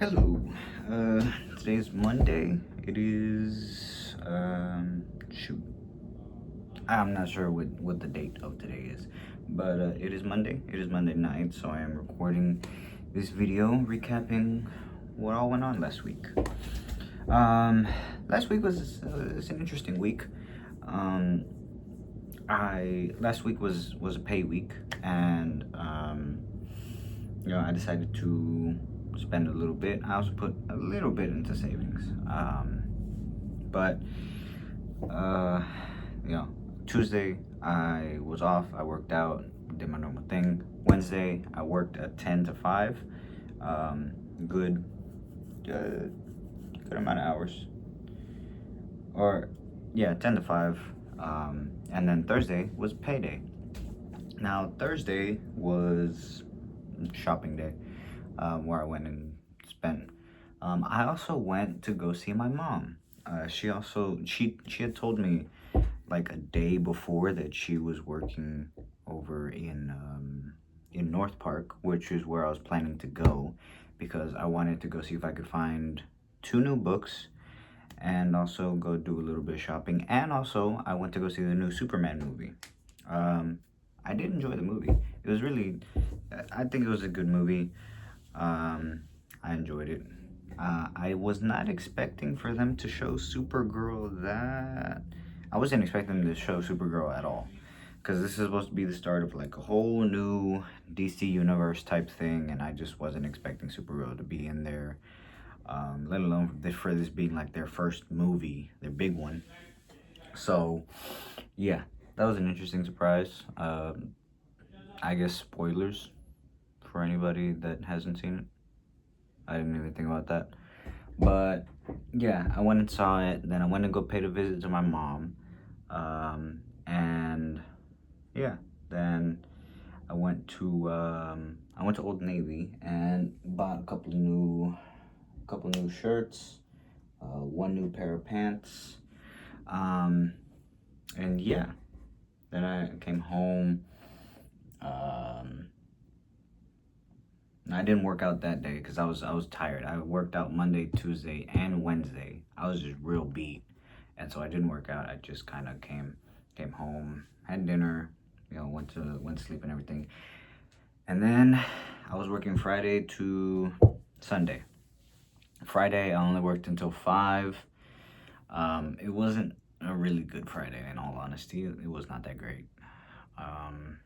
Hello. Today's Monday. It is shoot. I'm not sure what the date of today is, but it is Monday. It is Monday night, so I am recording this video recapping what all went on last week. Um, Last week was an interesting week. Um, I last week was a pay week, and I decided to spend a little bit. I also put a little bit into savings. But uh, you know, Tuesday I was off. I worked out, did my normal thing. Wednesday I worked at 10 to 5. Um, good, good amount of hours. Or yeah, 10 to 5. And then Thursday was payday. Now Thursday was shopping day, where I went and spent. I also went to go see my mom. She had told me like a day before that she was working over in North Park, which is where I was planning to go, because I wanted to go see if I could find 2 new books and also go do a little bit of shopping. And also, I went to go see the new Superman movie. I did enjoy the movie. It was really, I think it was a good movie. I enjoyed it. I was not expecting for them to show Supergirl that. I wasn't expecting them to show Supergirl at all. Because this is supposed to be the start of like a whole new DC Universe type thing, and I just wasn't expecting Supergirl to be in there. Let alone for this being like their first movie, their big one. So, yeah, that was an interesting surprise. I guess spoilers for anybody that hasn't seen it. I didn't even think about that. But yeah, I went and saw it. Then I went and go paid a visit to my mom. And yeah, then I went to Old Navy and bought a couple new shirts, 1 new pair of pants. Um, and yeah, then I came home. Um, I didn't work out that day because I was tired. I worked out Monday, Tuesday, and Wednesday. I was just real beat, and so I didn't work out. I just kind of came home, had dinner, went to sleep and everything, and then I was working Friday to Sunday. Friday I only worked until 5. It wasn't a really good Friday, in all honesty. It was not that great. Um,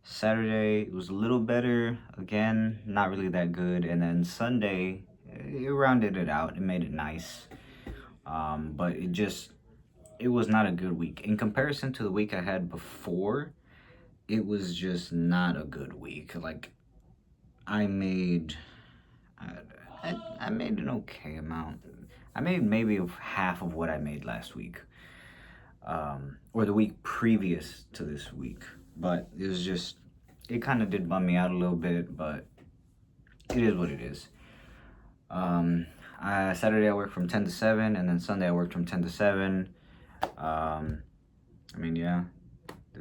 Saturday it was a little better. Again, not really that good. And then Sunday, it rounded it out. It made it nice. But it was not a good week in comparison to the week I had before. It was just not a good week. Like I made, I made an okay amount. I made maybe half of what I made last week, or the week previous to this week. But it kind of did bum me out a little bit, but it is what it is. Saturday I worked from 10 to 7, and then Sunday I worked from 10 to 7. Yeah,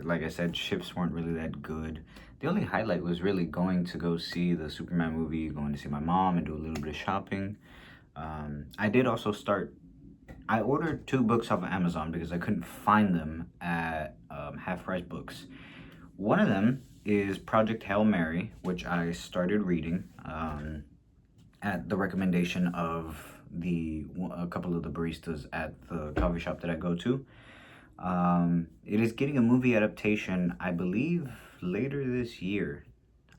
like I said, shifts weren't really that good. The only highlight was really going to go see the Superman movie, going to see my mom, and do a little bit of shopping. I did also I ordered 2 books off of Amazon because I couldn't find them at Half Price Books. One of them is Project Hail Mary, which I started reading at the recommendation of a couple of the baristas at the coffee shop that I go to. It is getting a movie adaptation, I believe, later this year.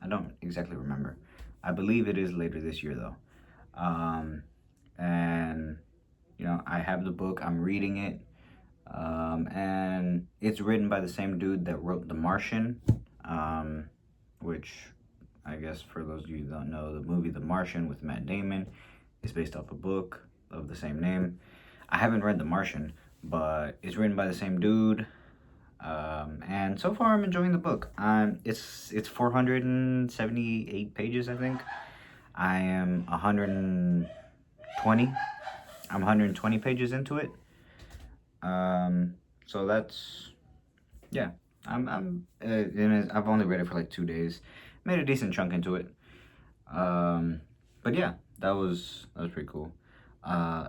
I don't exactly remember. I believe it is later this year, though. And I have the book. I'm reading it. And it's written by the same dude that wrote The Martian, which I guess for those of you who don't know, the movie The Martian with Matt Damon is based off a book of the same name. I haven't read The Martian, but it's written by the same dude. And so far I'm enjoying the book. It's 478 pages, I think. I am 120. I'm 120 pages into it. So that's, yeah. I've only read it for like 2 days. Made a decent chunk into it. But yeah, that was pretty cool.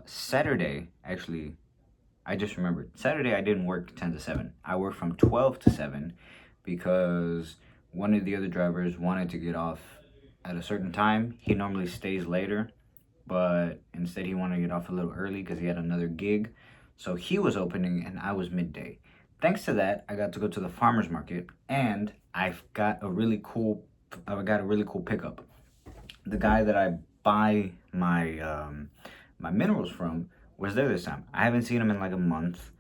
Saturday, actually, I just remembered. Saturday, I didn't work 10 to 7. I worked from 12 to 7 because one of the other drivers wanted to get off at a certain time. He normally stays later, but instead he wanted to get off a little early because he had another gig. So he was opening and I was midday. Thanks to that, I got to go to the farmer's market and I got a really cool pickup. The guy that I buy my minerals from was there this time. I haven't seen him in like a month.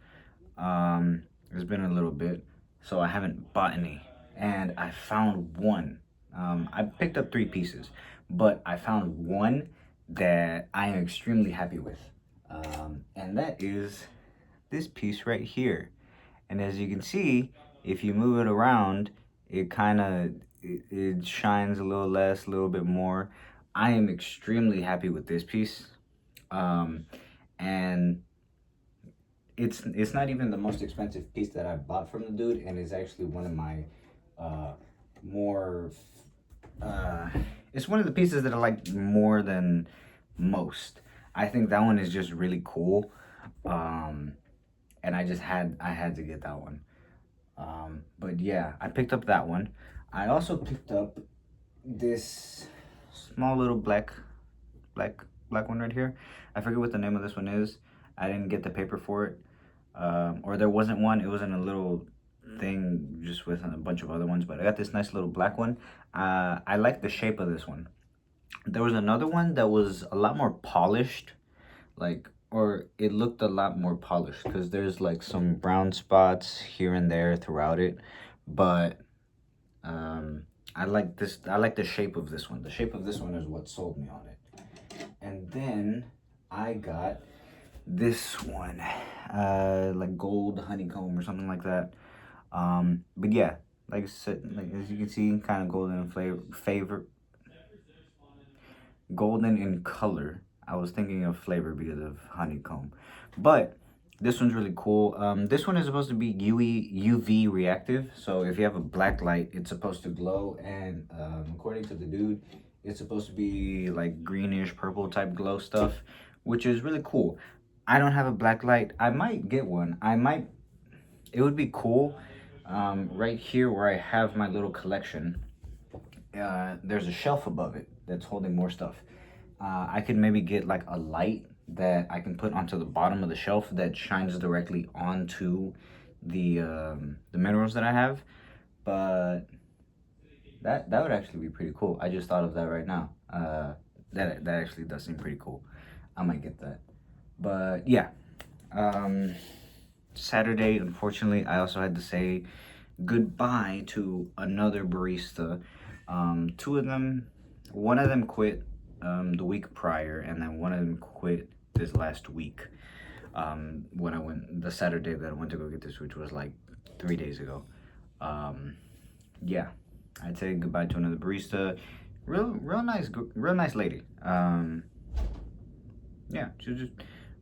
It's been a little bit, so I haven't bought any. And I found one. I picked up 3 pieces, but I found one that I am extremely happy with. And that is this piece right here. And as you can see, if you move it around, it shines a little less, a little bit more. I am extremely happy with this piece. And it's not even the most expensive piece that I bought from the dude, and it's actually one of my more it's one of the pieces that I like more than most. I think that one is just really cool. And I had to get that one. But yeah, I picked up that one. I also picked up this small little black one right here. I forget what the name of this one is. I didn't get the paper for it. Or there wasn't one. It was in a little thing just with a bunch of other ones, but I got this nice little black one. I like the shape of this one. There was another one that was a lot more polished, or it looked a lot more polished because there's like some brown spots here and there throughout it, but I like this. I like the shape of this one. The shape of this one is what sold me on it. And then I got this one, like gold honeycomb or something like that. But yeah, like I said, like as you can see, kind of golden in golden in color. I was thinking of flavor because of honeycomb, but this one's really cool. This one is supposed to be UV reactive, so if you have a black light, it's supposed to glow, and according to the dude, it's supposed to be like greenish purple type glow stuff, which is really cool. I don't have a black light. I might get one. It would be cool. Right here where I have my little collection, there's a shelf above it that's holding more stuff. I could maybe get like a light that I can put onto the bottom of the shelf that shines directly onto the minerals that I have. But that would actually be pretty cool. I just thought of that right now. That actually does seem pretty cool. I might get that. But yeah, Saturday, unfortunately, I also had to say goodbye to another barista. Two of them, one of them quit the week prior, and then one of them quit this last week. When I went the Saturday that I went to go get this, which was like 3 days ago. Yeah, I'd say goodbye to another barista. Real nice lady. Yeah, she was just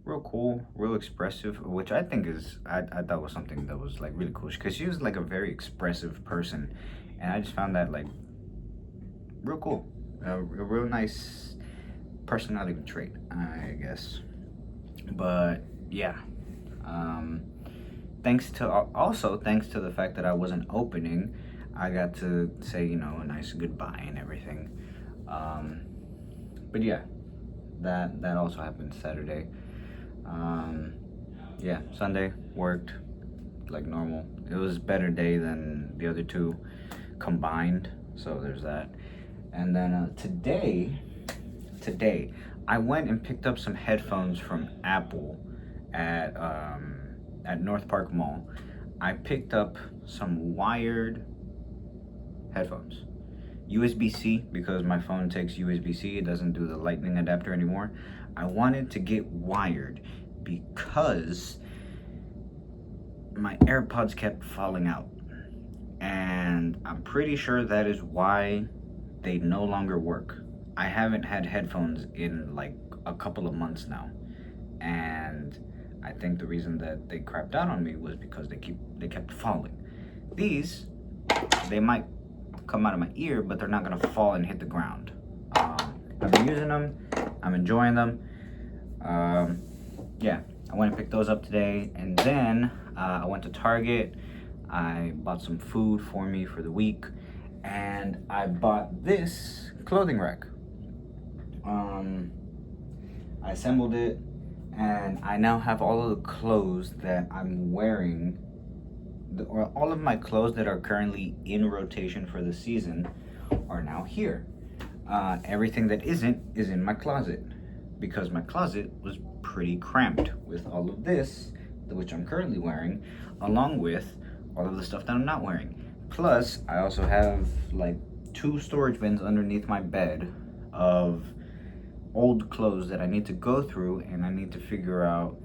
real cool, real expressive, which I think I thought was something that was like really cool because she was like a very expressive person, and I just found that like real cool, a real nice personality trait, I guess. But yeah, thanks to the fact that I wasn't opening, I got to say a nice goodbye and everything. But yeah, that also happened Saturday. Yeah, Sunday worked like normal. It was a better day than the other two combined, so there's that. And then today I went and picked up some headphones from Apple at North Park Mall. I picked up some wired headphones, USB-C, because my phone takes USB-C. It doesn't do the lightning adapter anymore. I wanted to get wired because my AirPods kept falling out, and I'm pretty sure that is why they no longer work. I haven't had headphones in like a couple of months now, and I think the reason that they crapped out on me was because they kept falling. These, they might come out of my ear, but they're not gonna fall and hit the ground. I've been using them. I'm enjoying them. Yeah, I went and picked those up today, and then I went to Target. I bought some food for me for the week, and I bought this clothing rack. I assembled it, and I now have all of the clothes that I'm wearing, or all of my clothes that are currently in rotation for the season are now here. Everything that isn't is in my closet, because my closet was pretty cramped with all of this, which I'm currently wearing, along with all of the stuff that I'm not wearing. Plus, I also have like 2 storage bins underneath my bed of old clothes that I need to go through, and I need to figure out,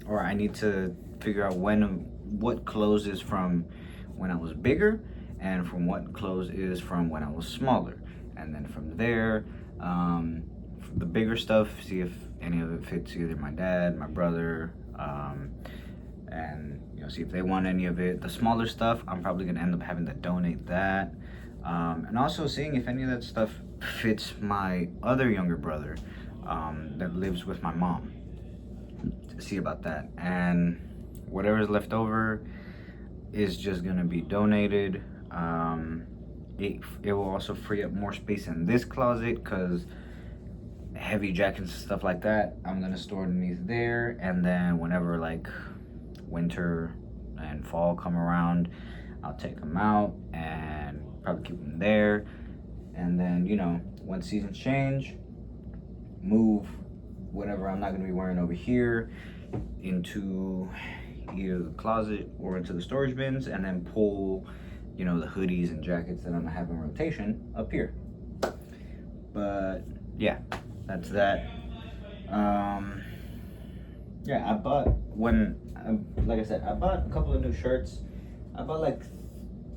or I need to figure out what clothes is from when I was bigger, and from what clothes is from when I was smaller, and then from there, the bigger stuff, see if any of it fits either my dad, my brother, and see if they want any of it. The smaller stuff, I'm probably gonna end up having to donate that, and also seeing if any of that stuff fits my other younger brother that lives with my mom. See about that, and whatever's left over is just gonna be donated. It will also free up more space in this closet, because heavy jackets and stuff like that I'm gonna store underneath there, and then whenever like winter and fall come around, I'll take them out and probably keep them there, and then when seasons change, move whatever I'm not gonna be wearing over here into either the closet or into the storage bins, and then pull the hoodies and jackets that I'm gonna have in rotation up here. But yeah, that's that. Yeah, I bought like I said, I bought a couple of new shirts. I bought like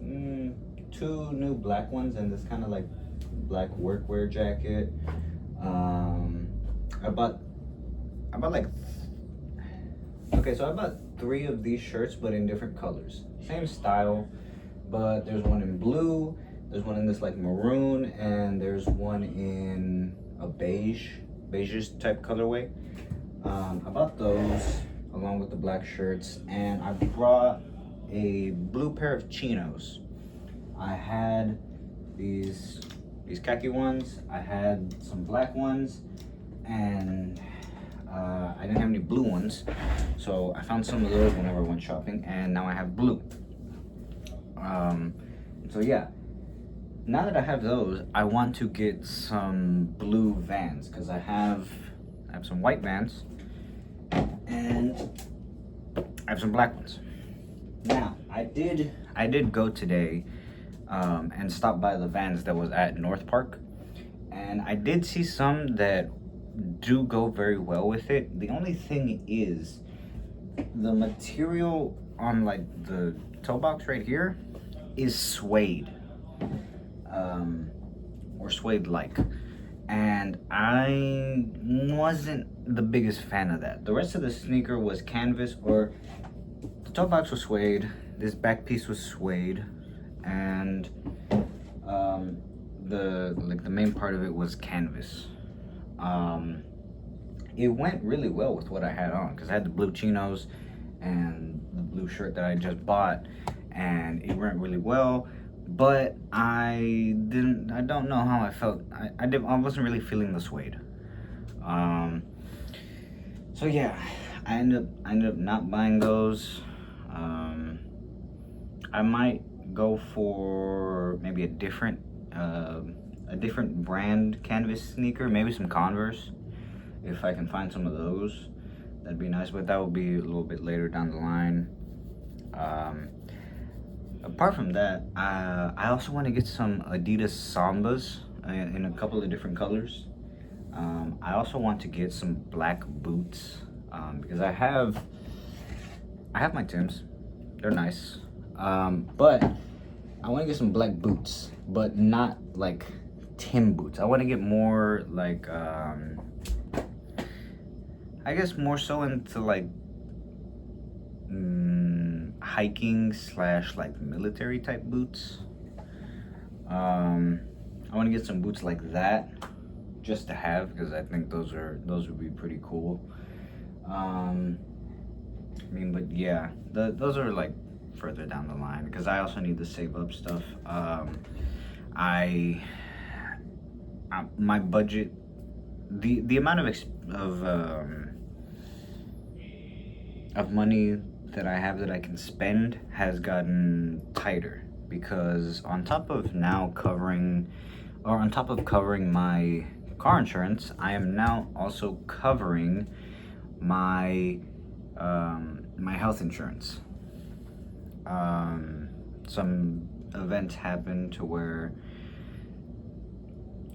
2 new black ones, and this kind of like black workwear jacket. I bought like so I bought 3 of these shirts, but in different colors, same style, but there's one in blue, there's one in this like maroon, and there's one in a beige type colorway. I bought those along with the black shirts, and I brought a blue pair of chinos. I had these khaki ones, I had some black ones, and I didn't have any blue ones, so I found some of those whenever I went shopping, and now I have blue. So yeah, now that I have those, I want to get some blue Vans, because I have some white Vans, and I have some black ones. Now, I did go today and stop by the Vans that was at North Park, and I did see some that do go very well with it. The only thing is, the material on like the toe box right here is suede, or suede like, and I wasn't the biggest fan of that. The rest of the sneaker was canvas, or the toe box was suede, this back piece was suede, and the main part of it was canvas. It went really well with what I had on, because I had the blue chinos and the blue shirt that I just bought, and it went really well. But I don't know how I felt. I wasn't really feeling the suede. So yeah, I ended up not buying those. I might go for maybe a different brand canvas sneaker, maybe some Converse. If I can find some of those, that'd be nice, but that will be a little bit later down the line. Apart from that, I also want to get some Adidas Sambas in a couple of different colors. I also want to get some black boots, because I have my Tims. They're nice, but I want to get some black boots, but not like Tim boots. I want to get more like I guess more so into like hiking / like military type boots. I want to get some boots like that, just to have, because I think those would be pretty cool. I mean, but yeah, those are like further down the line, because I also need to save up stuff. I my budget, the amount of money that I have that I can spend has gotten tighter, because on top of covering my car insurance, I am now also covering my my health insurance. Some events happened to where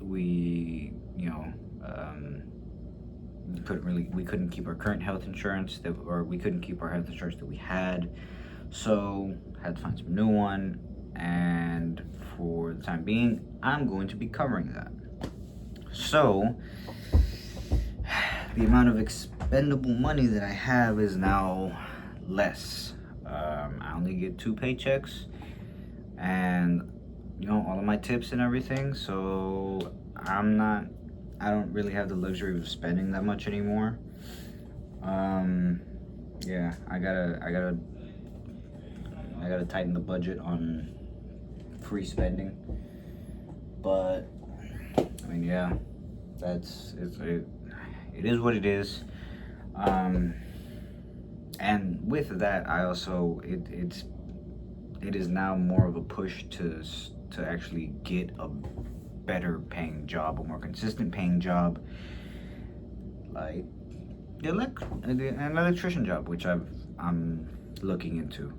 we, we couldn't keep our current health insurance or we couldn't keep our health insurance that we had, so had to find some new one. And for the time being, I'm going to be covering that. So the amount of expendable money that I have is now less. I only get 2 paychecks, and all of my tips and everything. So I don't really have the luxury of spending that much anymore. Yeah, I gotta tighten the budget on free spending. But I mean, yeah, it is what it is. And with that, I also it is now more of a push to actually get a better paying job, a more consistent paying job, like an electrician job, which I'm looking into.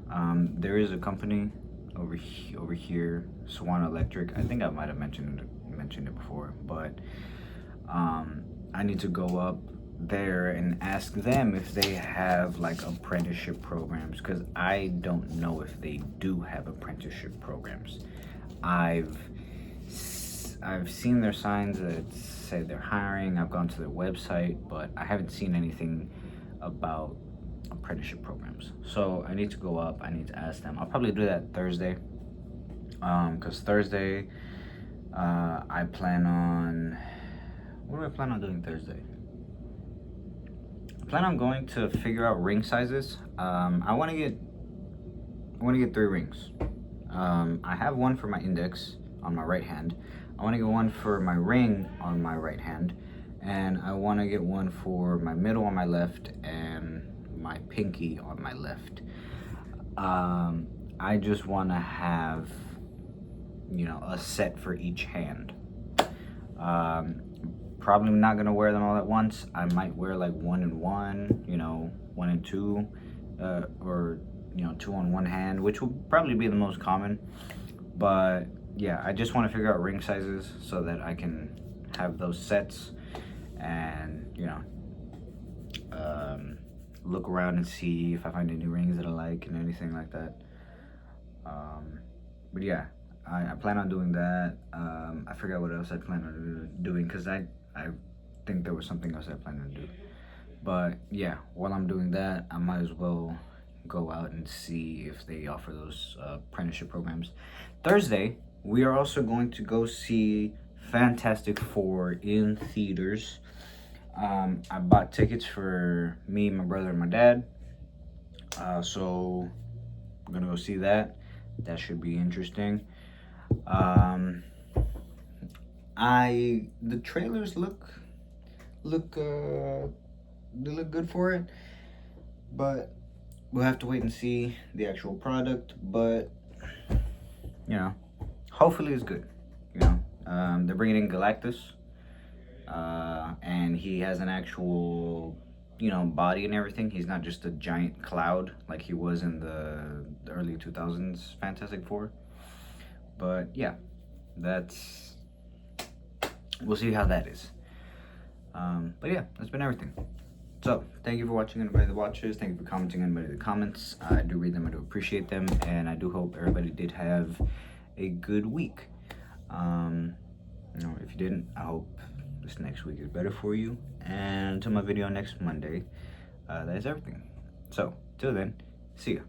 There is a company over here, Swan Electric. I think I might have mentioned it before, but I need to go up there and ask them if they have like apprenticeship programs, because I don't know if they do have apprenticeship programs. I've seen their signs that say they're hiring. I've gone to their website, but I haven't seen anything about apprenticeship programs. So I need to go up. I need to ask them. I'll probably do that Thursday, because Thursday I plan on, what do I plan on doing Thursday? I plan on going to figure out ring sizes. I want to get 3 rings. I have one for my index on my right hand. I want to get one for my ring on my right hand, and I want to get one for my middle on my left and my pinky on my left. I just want to have, a set for each hand. Probably not gonna wear them all at once. I might wear like 1 and 1, 1 and 2, or 2 on one hand, which will probably be the most common. But yeah, I just want to figure out ring sizes so that I can have those sets and look around and see if I find any rings that I like and anything like that. But yeah, I plan on doing that. I forgot what else I plan on doing, because I think there was something else I planned to do. But yeah, while I'm doing that, I might as well go out and see if they offer those apprenticeship programs. Thursday, we are also going to go see Fantastic Four in theaters. I bought tickets for me, my brother, and my dad. So I'm gonna go see that. That should be interesting. The trailers look good for it, but we'll have to wait and see the actual product. But hopefully it's good. They're bringing in Galactus, and he has an actual body and everything. He's not just a giant cloud like he was in the early 2000s Fantastic Four. But yeah, we'll see how that is. But yeah, that's been everything. So thank you for watching, anybody that watches. Thank you for commenting, anybody that comments. I do read them, I do appreciate them, and I do hope everybody did have a good week. If you didn't, I hope this next week is better for you. And until my video next Monday, that is everything. So till then, see ya.